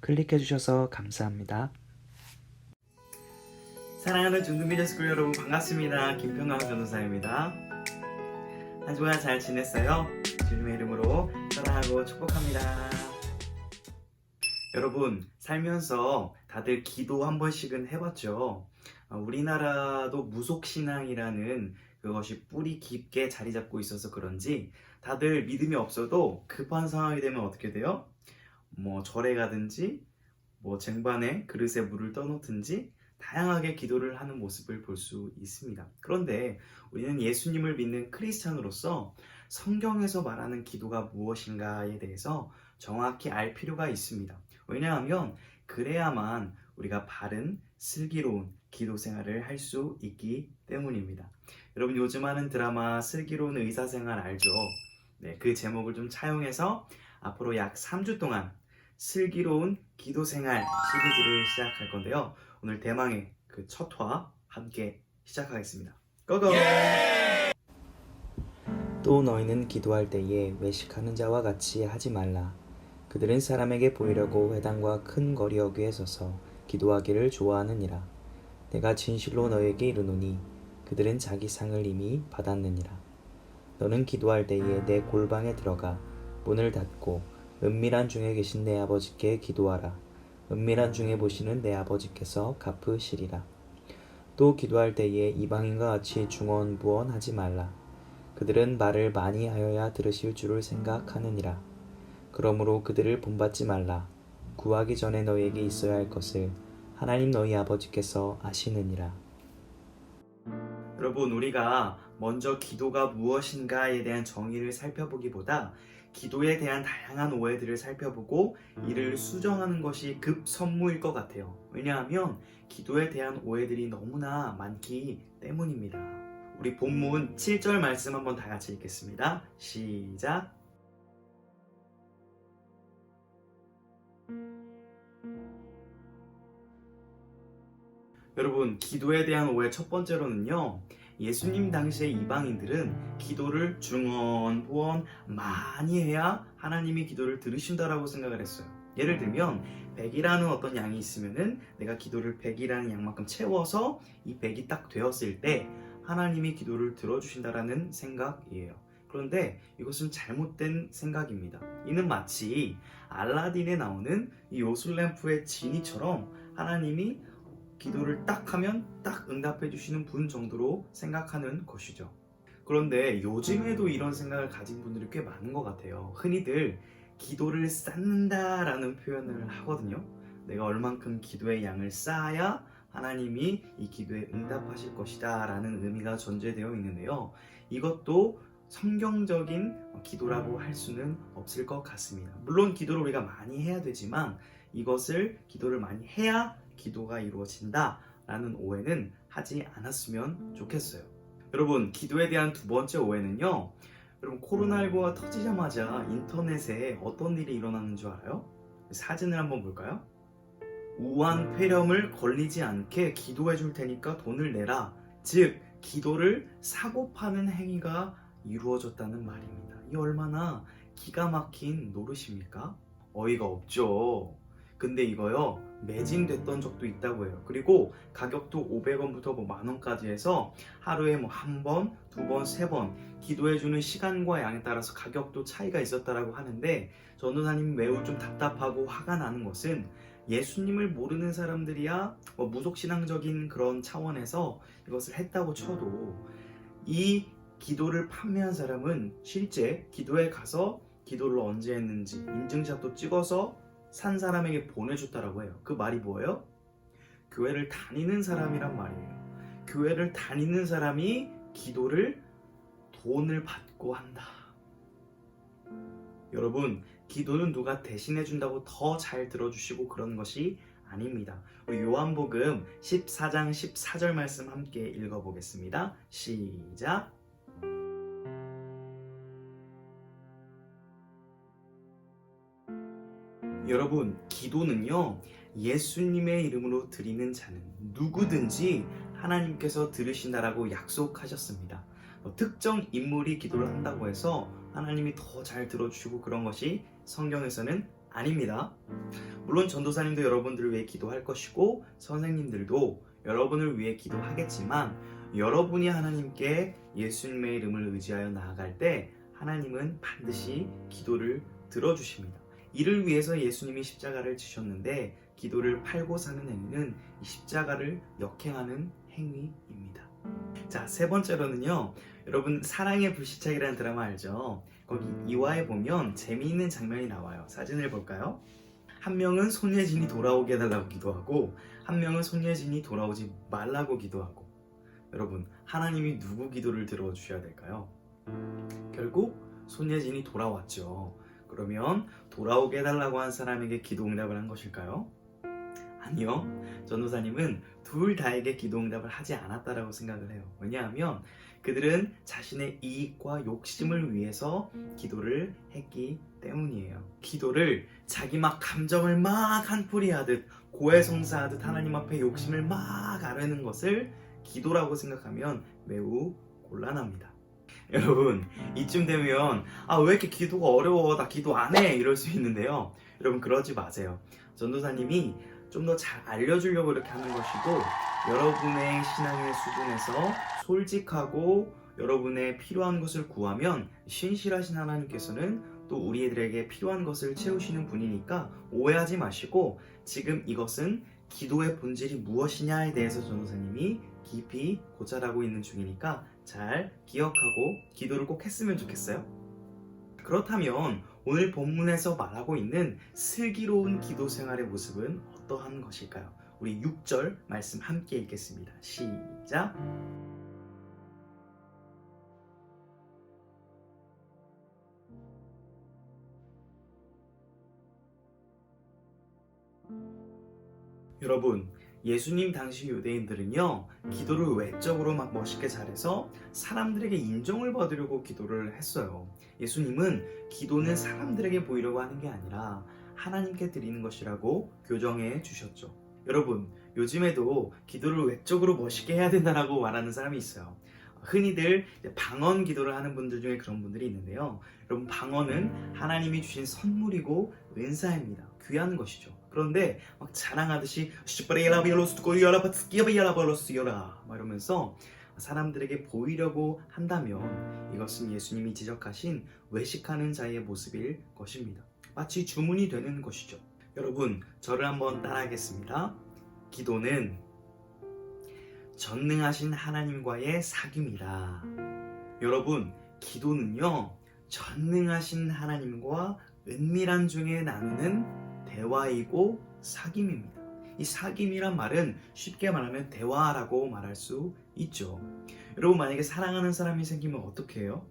클릭해주셔서 감사합니다. 사랑하는 중등비전스쿨 여러분 반갑습니다. 김평강 변호사입니다. 한 주간 잘 지냈어요? 주님의 이름으로 사랑하고 축복합니다. 여러분 살면서 다들 기도 한 번씩은 해봤죠? 우리나라도 무속신앙이라는 그것이 뿌리 깊게 자리 잡고 있어서 그런지 다들 믿음이 없어도 급한 상황이 되면 어떻게 돼요? 절에 가든지 쟁반에 그릇에 물을 떠놓든지 다양하게 기도를 하는 모습을 볼 수 있습니다. 그런데 우리는 예수님을 믿는 크리스찬으로서 성경에서 말하는 기도가 무엇인가에 대해서 정확히 알 필요가 있습니다. 왜냐하면 그래야만 우리가 바른 슬기로운 기도 생활을 할 수 있기 때문입니다. 여러분 요즘 하는 드라마 슬기로운 의사생활 알죠? 네, 그 제목을 좀 차용해서 앞으로 약 3주 동안 슬기로운 기도생활 시리즈를 시작할 건데요. 오늘 대망의 그 첫 화 함께 시작하겠습니다. 고고! 또 너희는 기도할 때에 외식하는 자와 같이 하지 말라. 그들은 사람에게 보이려고 회당과 큰 거리 어귀에 서서 기도하기를 좋아하느니라. 내가 진실로 너희에게 이르노니 그들은 자기 상을 이미 받았느니라. 너는 기도할 때에 내 골방에 들어가 문을 닫고 은밀한 중에 계신 내 아버지께 기도하라. 은밀한 중에 보시는 내 아버지께서 갚으시리라. 또 기도할 때에 이방인과 같이 중언부언하지 말라. 그들은 말을 많이 하여야 들으실 줄을 생각하느니라. 그러므로 그들을 본받지 말라. 구하기 전에 너희에게 있어야 할 것을 하나님 너희 아버지께서 아시느니라. 여러분 우리가 먼저 기도가 무엇인가에 대한 정의를 살펴보기보다 기도에 대한 다양한 오해들을 살펴보고 이를 수정하는 것이 급선무일 것 같아요. 왜냐하면 기도에 대한 오해들이 너무나 많기 때문입니다. 우리 본문 7절 말씀 한번 다 같이 읽겠습니다. 시작! 여러분 기도에 대한 오해 첫 번째로는요, 예수님 당시의 이방인들은 기도를 중언부언 많이 해야 하나님이 기도를 들으신다라고 생각을 했어요. 예를 들면 100이라는 어떤 양이 있으면은 내가 기도를 100이라는 양만큼 채워서 이 100이 딱 되었을 때 하나님이 기도를 들어주신다라는 생각이에요. 그런데 이것은 잘못된 생각입니다. 이는 마치 알라딘에 나오는 이 요술램프의 지니처럼 하나님이 기도를 딱 하면 딱 응답해 주시는 분 정도로 생각하는 것이죠. 그런데 요즘에도 이런 생각을 가진 분들이 꽤 많은 것 같아요. 흔히들 기도를 쌓는다라는 표현을 하거든요. 내가 얼만큼 기도의 양을 쌓아야 하나님이 이 기도에 응답하실 것이다 라는 의미가 전제되어 있는데요. 이것도 성경적인 기도라고 할 수는 없을 것 같습니다. 물론 기도를 우리가 많이 해야 되지만 이것을 기도를 많이 해야 기도가 이루어진다 라는 오해는 하지 않았으면 좋겠어요. 여러분 기도에 대한 두 번째 오해는요, 여러분 코로나19가 터지자마자 인터넷에 어떤 일이 일어나는 줄 알아요? 사진을 한번 볼까요? 우한 폐렴을 걸리지 않게 기도해 줄 테니까 돈을 내라. 즉 기도를 사고 파는 행위가 이루어졌다는 말입니다. 이 얼마나 기가 막힌 노릇입니까? 어이가 없죠. 근데 이거요 매진됐던 적도 있다고 해요. 그리고 가격도 500원부터 만원까지 해서 하루에 한 번, 두 번, 세 번 기도해주는 시간과 양에 따라서 가격도 차이가 있었다라고 하는데, 전도사님이 매우 좀 답답하고 화가 나는 것은 예수님을 모르는 사람들이야 무속신앙적인 그런 차원에서 이것을 했다고 쳐도 이 기도를 판매한 사람은 실제 기도에 가서 기도를 언제 했는지 인증샷도 찍어서 산 사람에게 보내줬다라고 해요. 그 말이 뭐예요? 교회를 다니는 사람이란 말이에요. 교회를 다니는 사람이 기도를 돈을 받고 한다. 여러분 기도는 누가 대신해 준다고 더 잘 들어주시고 그런 것이 아닙니다. 우리 요한복음 14장 14절 말씀 함께 읽어보겠습니다. 시작! 여러분 기도는요 예수님의 이름으로 드리는 자는 누구든지 하나님께서 들으신다라고 약속하셨습니다. 특정 인물이 기도를 한다고 해서 하나님이 더 잘 들어주시고 그런 것이 성경에서는 아닙니다. 물론 전도사님도 여러분들을 위해 기도할 것이고 선생님들도 여러분을 위해 기도하겠지만 여러분이 하나님께 예수님의 이름을 의지하여 나아갈 때 하나님은 반드시 기도를 들어주십니다. 이를 위해서 예수님이 십자가를 지셨는데 기도를 팔고 사는 행위는 이 십자가를 역행하는 행위입니다. 자, 세 번째로는요. 여러분 사랑의 불시착이라는 드라마 알죠? 거기 2화에 보면 재미있는 장면이 나와요. 사진을 볼까요? 한 명은 손예진이 돌아오게 해달라고 기도하고 한 명은 손예진이 돌아오지 말라고 기도하고 여러분 하나님이 누구 기도를 들어주셔야 될까요? 결국 손예진이 돌아왔죠. 그러면 돌아오게 해달라고 한 사람에게 기도 응답을 한 것일까요? 아니요. 전도사님은 둘 다에게 기도 응답을 하지 않았다라고 생각을 해요. 왜냐하면 그들은 자신의 이익과 욕심을 위해서 기도를 했기 때문이에요. 기도를 자기 막 감정을 막 한풀이하듯 고해성사하듯 하나님 앞에 욕심을 막 아뢰는 것을 기도라고 생각하면 매우 곤란합니다. 여러분 이쯤 되면 왜 이렇게 기도가 어려워 나 기도 안 해 이럴 수 있는데요. 여러분 그러지 마세요. 전도사님이 좀 더 잘 알려주려고 이렇게 하는 것이고 여러분의 신앙의 수준에서 솔직하고 여러분의 필요한 것을 구하면 신실하신 하나님께서는 또 우리들에게 필요한 것을 채우시는 분이니까 오해하지 마시고 지금 이것은 기도의 본질이 무엇이냐에 대해서 전도사님이 깊이 고찰하고 있는 중이니까 잘 기억하고 기도를 꼭 했으면 좋겠어요. 그렇다면 오늘 본문에서 말하고 있는 슬기로운 기도 생활의 모습은 어떠한 것일까요? 우리 6절 말씀 함께 읽겠습니다. 시작! 여러분 예수님 당시 유대인들은요 기도를 외적으로 막 멋있게 잘해서 사람들에게 인정을 받으려고 기도를 했어요. 예수님은 기도는 사람들에게 보이려고 하는 게 아니라 하나님께 드리는 것이라고 교정해 주셨죠. 여러분 요즘에도 기도를 외적으로 멋있게 해야 된다고 말하는 사람이 있어요. 흔히들 방언 기도를 하는 분들 중에 그런 분들이 있는데요. 여러분 방언은 하나님이 주신 선물이고 은사입니다. 귀한 것이죠. 그런데 막 자랑하듯이 막 이러면서 사람들에게 보이려고 한다면 이것은 예수님이 지적하신 외식하는 자의 모습일 것입니다. 마치 주문이 되는 것이죠. 여러분 저를 한번 따라하겠습니다. 기도는 전능하신 하나님과의 사귐이라. 여러분 기도는요 전능하신 하나님과 은밀한 중에 나누는 대화이고 사귐입니다. 이 사귐이란 말은 쉽게 말하면 대화라고 말할 수 있죠. 여러분 만약에 사랑하는 사람이 생기면 어떻게 해요?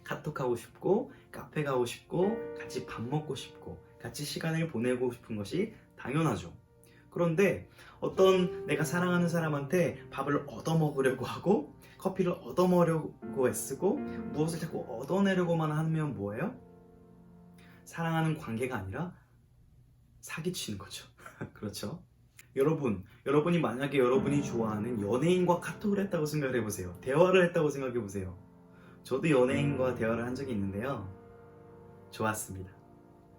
카톡하고 싶고 카페 가고 싶고 같이 밥 먹고 싶고 같이 시간을 보내고 싶은 것이 당연하죠. 그런데 어떤 내가 사랑하는 사람한테 밥을 얻어먹으려고 하고 커피를 얻어먹으려고 애쓰고 무엇을 자꾸 얻어내려고만 하면 뭐예요? 사랑하는 관계가 아니라 사기치는 거죠. 그렇죠? 여러분이 만약에 여러분이 좋아하는 연예인과 카톡을 했다고 생각을 해보세요. 대화를 했다고 생각해 보세요. 저도 연예인과 대화를 한 적이 있는데요. 좋았습니다.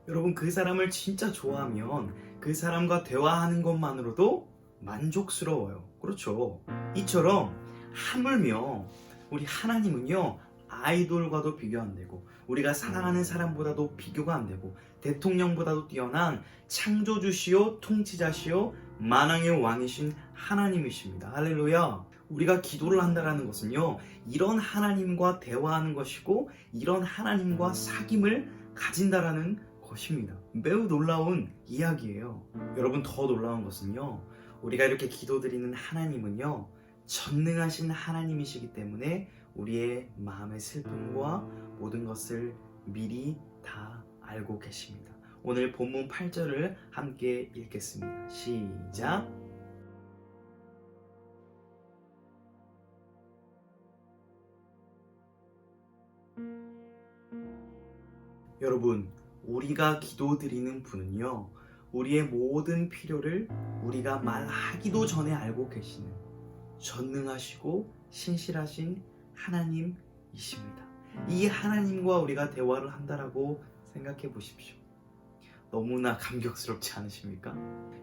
여러분 그 사람을 진짜 좋아하면 그 사람과 대화하는 것만으로도 만족스러워요. 그렇죠? 이처럼 하물며 우리 하나님은요 아이돌과도 비교 안 되고 우리가 사랑하는 사람보다도 비교가 안 되고 대통령보다도 뛰어난 창조주시오 통치자시오 만왕의 왕이신 하나님이십니다. 할렐루야. 우리가 기도를 한다는 것은요 이런 하나님과 대화하는 것이고 이런 하나님과 사귐을 가진다라는 것입니다. 매우 놀라운 이야기예요. 여러분 더 놀라운 것은요 우리가 이렇게 기도드리는 하나님은요 전능하신 하나님이시기 때문에 우리의 마음의 슬픔과 모든 것을 미리 다 알고 계십니다. 오늘 본문 8절을 함께 읽겠습니다. 시작! 여러분 우리가 기도드리는 분은요 우리의 모든 필요를 우리가 말하기도 전에 알고 계시는 전능하시고 신실하신 하나님이십니다. 이 하나님과 우리가 대화를 한다라고 생각해 보십시오. 너무나 감격스럽지 않으십니까?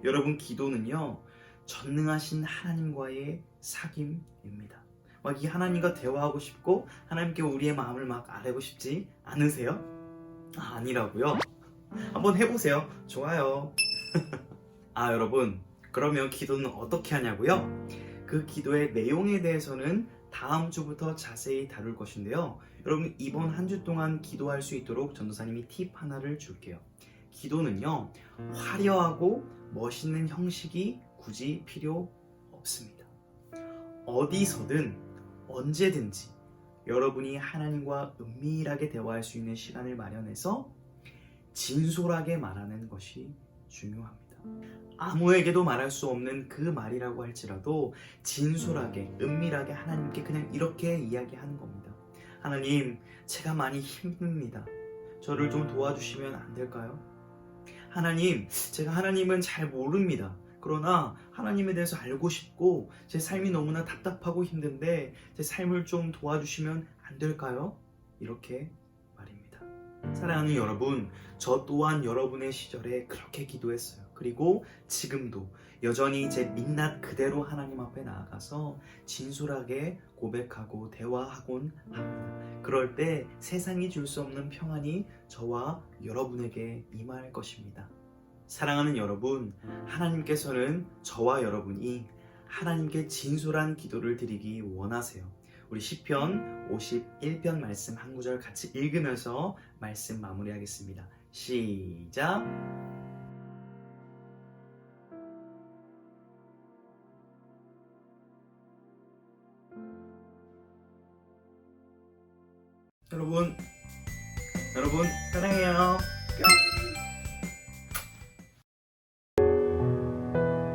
여러분, 기도는요, 전능하신 하나님과의 사귐입니다. 막 이 하나님과 대화하고 싶고 하나님께 우리의 마음을 막 아뢰고 싶지 않으세요? 아니라고요? 한번 해보세요. 좋아요. 여러분, 그러면 기도는 어떻게 하냐고요? 그 기도의 내용에 대해서는 다음 주부터 자세히 다룰 것인데요. 여러분, 이번 한 주 동안 기도할 수 있도록 전도사님이 팁 하나를 줄게요. 기도는요, 화려하고 멋있는 형식이 굳이 필요 없습니다. 어디서든 언제든지 여러분이 하나님과 은밀하게 대화할 수 있는 시간을 마련해서 진솔하게 말하는 것이 중요합니다. 아무에게도 말할 수 없는 그 말이라고 할지라도 진솔하게, 은밀하게 하나님께 그냥 이렇게 이야기하는 겁니다. 하나님, 제가 많이 힘듭니다. 저를 좀 도와주시면 안 될까요? 하나님, 제가 하나님은 잘 모릅니다. 그러나 하나님에 대해서 알고 싶고 제 삶이 너무나 답답하고 힘든데 제 삶을 좀 도와주시면 안 될까요? 이렇게 말입니다. 사랑하는 여러분, 저 또한 여러분의 시절에 그렇게 기도했어요. 그리고 지금도 여전히 제 민낯 그대로 하나님 앞에 나아가서 진솔하게 고백하고 대화하곤 합니다. 그럴 때 세상이 줄 수 없는 평안이 저와 여러분에게 임할 것입니다. 사랑하는 여러분, 하나님께서는 저와 여러분이 하나님께 진솔한 기도를 드리기 원하세요. 우리 시편 51편 말씀 한 구절 같이 읽으면서 말씀 마무리하겠습니다. 시작! 여러분 사랑해요.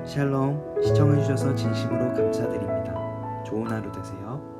샬롬, 시청해주셔서 진심으로 감사드립니다. 좋은 하루 되세요.